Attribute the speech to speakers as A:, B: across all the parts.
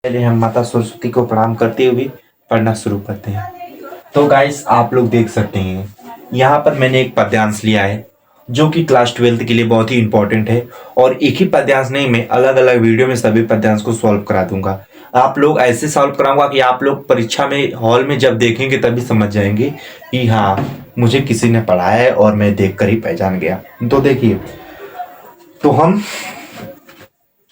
A: पहले हम माता सरस्वती को प्रणाम करते हुए पढ़ना शुरू करते हैं। तो गाइस आप लोग देख सकते हैं यहाँ पर मैंने एक पद्यांश लिया है जो कि क्लास 12th के लिए बहुत ही इंपॉर्टेंट है। और एक ही पद्यांश नहीं, मैं अलग अलग वीडियो में सभी पद्यांश को सॉल्व करा दूंगा। आप लोग ऐसे सॉल्व कराऊंगा कि आप लोग परीक्षा में हॉल में जब देखेंगे तभी समझ जाएंगे कि हाँ, मुझे किसी ने पढ़ाया है और मैं देखकर ही पहचान गया। तो देखिए, तो हम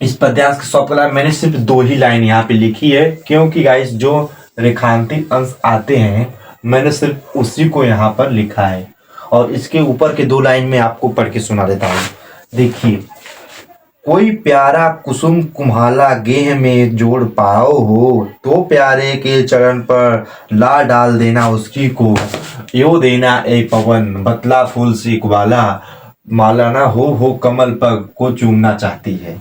A: इस पद्यांश के सॉल्व करा। मैंने सिर्फ 2 ही लाइन यहाँ पे लिखी है क्योंकि गाइस जो रेखांकित अंश आते हैं मैंने सिर्फ उसी को यहाँ पर लिखा है। और इसके ऊपर के 2 लाइन में आपको पढ़ के सुना देता हूँ। देखिए, कोई प्यारा कुसुम कुम्हाला गेह में जोड़ पाओ हो, तो प्यारे के चरण पर ला डाल देना उसकी को, यो देना ए पवन बतला फूल से इकबाला, माला ना हो कमल पग को चूमना चाहती है।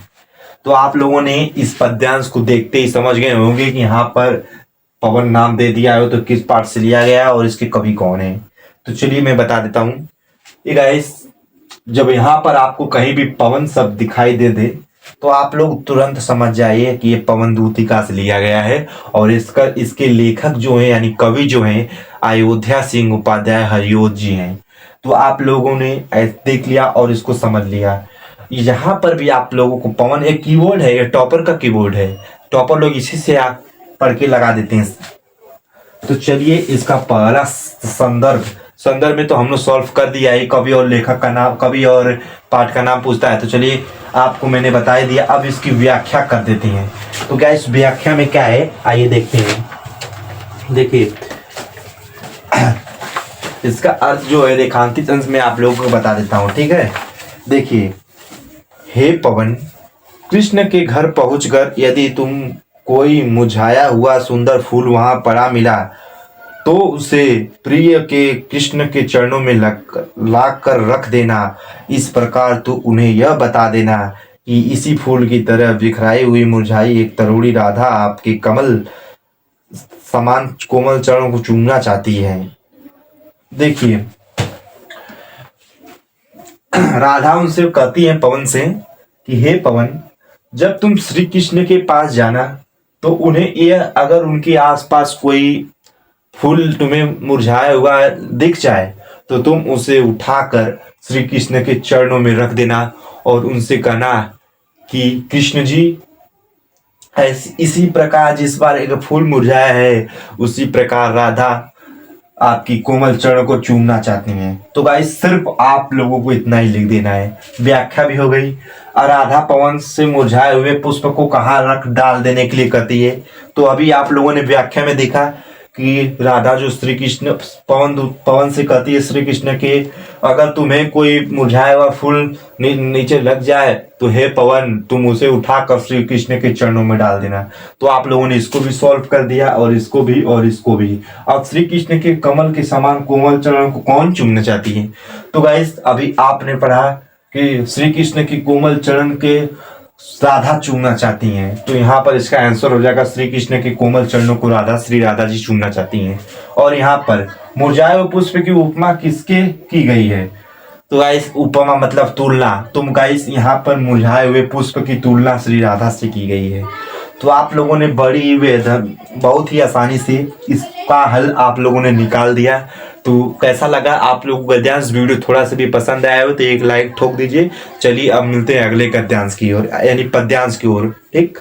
A: तो आप लोगों ने इस पद्यांश को देखते ही समझ गए होंगे कि यहाँ पर पवन नाम दे दिया है तो किस पाठ से लिया गया है और इसके कवि कौन है। तो चलिए मैं बता देता हूँ। ये गाइस, जब यहाँ पर आपको कहीं भी पवन शब्द दिखाई दे तो आप लोग तुरंत समझ जाइए कि ये पवन दूतिका से लिया गया है। और इसके लेखक जो हैं यानी कवि जो हैं अयोध्या सिंह उपाध्याय हरिओत जी हैं। तो आप लोगों ने देख लिया और इसको समझ लिया। यहाँ पर भी आप लोगों को पवन एक कीबोर्ड है, ये टॉपर का कीबोर्ड है। टॉपर लोग इसी से आप पढ़ के लगा देते हैं। तो चलिए, इसका पहला संदर्भ में तो हम लोग सॉल्व कर दिया है। कवि और लेखक का नाम, कवि और पाठ का नाम पूछता है। तो चलिए, आपको मैंने बता ही दिया। अब इसकी व्याख्या कर देते हैं। तो क्या इस व्याख्या में क्या है, आइए देखते हैं। देखिए, इसका अर्थ जो है रेखांकित अंश में आप लोगों को बता देता हूँ, ठीक है। देखिए, हे पवन, कृष्ण के घर पहुंचकर यदि तुम कोई मुरझाया हुआ सुंदर फूल वहां पड़ा मिला तो उसे प्रिय के कृष्ण के चरणों में ला कर रख देना। इस प्रकार तो उन्हें यह बता देना कि इसी फूल की तरह बिखराई हुई मुरझाई एक तरुणी राधा आपके कमल समान कोमल चरणों को चूमना चाहती है। देखिए, राधा उनसे कहती है पवन से कि हे पवन, जब तुम श्री कृष्ण के पास जाना तो उन्हें यह, अगर उनके आसपास कोई फूल तुम्हें मुरझाया हुआ दिख जाए तो तुम उसे उठाकर श्री कृष्ण के चरणों में रख देना और उनसे कहना कि कृष्ण जी, इसी प्रकार जिस बार एक फूल मुरझाया है उसी प्रकार राधा आपकी कोमल चरण को चूमना चाहती हैं। तो गाइस, सिर्फ आप लोगों को इतना ही लिख देना है। व्याख्या भी हो गई। राधा पवन से मुरझाए हुए पुष्प को कहाँ रख डाल देने के लिए कहती है। तो अभी आप लोगों ने व्याख्या में देखा कि राधा जो श्री कृष्ण पवन से कहती है श्री कृष्ण के, अगर तुम्हें कोई मुरझाया हुआ फूल नीचे लग जाए तो हे पवन, तुम उसे उठाकर श्री कृष्ण के चरणों में डाल देना। तो आप लोगों ने इसको भी सॉल्व कर दिया और इसको भी और इसको भी। अब श्री कृष्ण के कमल के समान कोमल चरणों को कौन चूमना चाहती है। तो गाइस, अभी आपने पढ़ा कि श्री कृष्ण की कोमल चरण के राधा चूमना चाहती हैं। तो यहाँ पर इसका आंसर हो जाएगा श्री कृष्ण के कोमल चरणों को श्री राधा जी चूमना चाहती हैं। और यहाँ पर मुरझाए हुए पुष्प की उपमा किसके की गई है। तो गाइस, उपमा मतलब तुलना। तुम गाइस, यहाँ पर मुरझाए हुए पुष्प की तुलना श्री राधा से की गई है। तो आप लोगों ने बहुत ही आसानी से इसका हल आप लोगों ने निकाल दिया। तो कैसा लगा आप लोगों को गद्यांश वीडियो? थोड़ा सा भी पसंद आया हो तो एक लाइक ठोक दीजिए। चलिए, अब मिलते हैं अगले गद्यांश की ओर यानी पद्यांश की ओर, ठीक।